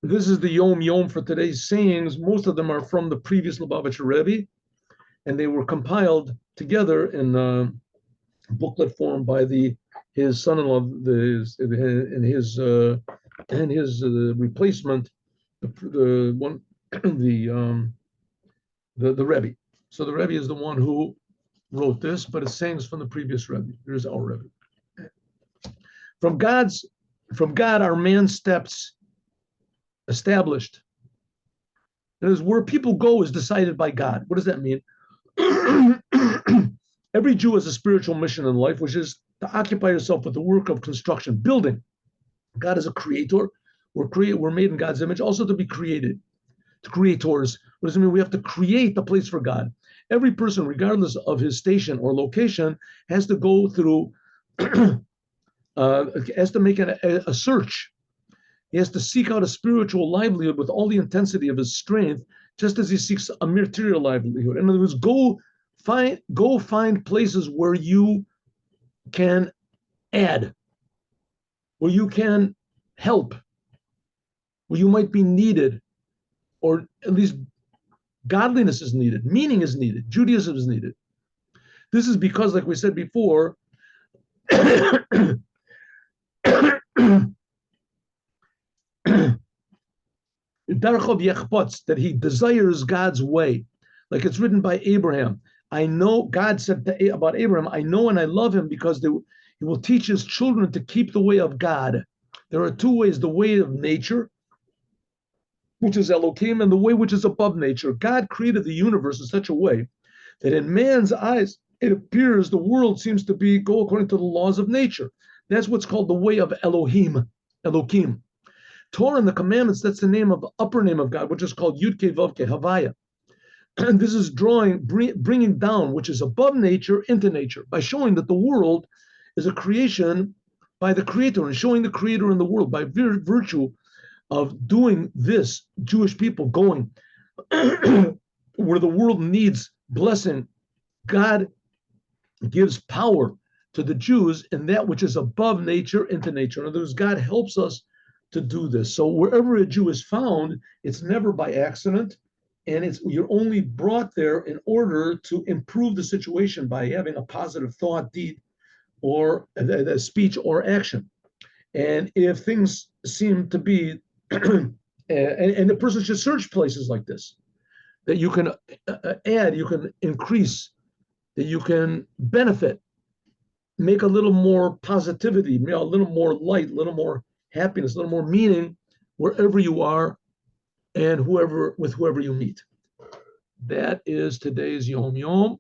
This is the Yom Yom for today's sayings. Most of them are from the previous Lubavitcher Rebbe, and they were compiled together in booklet form by his son-in-law, and his replacement, the one, the Rebbe. So the Rebbe is the one who wrote this, but it's sayings from the previous Rebbe. Here's our Rebbe. From God's, from God are man's steps established. That is, where people go is decided by God. What does that mean? Every Jew has a spiritual mission in life, which is to occupy yourself with the work of construction, building. God is a creator. We're made in God's image, also to be created, to creators. What does it mean? We have to create the place for God. Every person, regardless of his station or location, has to go through, has to make a search. He has to seek out a spiritual livelihood with all the intensity of his strength, just as he seeks a material livelihood. In other words, go find places where you can add, where you can help, where you might be needed, or at least godliness is needed, meaning is needed, Judaism is needed. This is because, like we said before, that he desires God's way. Like it's written by Abraham. I know, God said about Abraham, I know and I love him because he will teach his children to keep the way of God. There are two ways: the way of nature, which is Elohim, and the way which is above nature. God created the universe in such a way that in man's eyes, it appears the world seems to go according to the laws of nature. That's what's called the way of Elohim. Torah and the commandments, that's the upper name of God, which is called Yud-Ke Vav-Ke, Havaya. And this is bringing down, which is above nature, into nature, by showing that the world is a creation by the Creator, and showing the Creator in the world by virtue of doing this. Jewish people going where the world needs blessing. God gives power to the Jews in that which is above nature into nature. In other words, God helps us to do this. So wherever a Jew is found, it's never by accident, and you're only brought there in order to improve the situation by having a positive thought, deed, or a speech or action. And if things seem to be, and the person should search places like this, that you can add, you can increase, that you can benefit, make a little more positivity, a little more light, a little more happiness, a little more meaning wherever you are and whoever you meet. That is today's Yom Yom.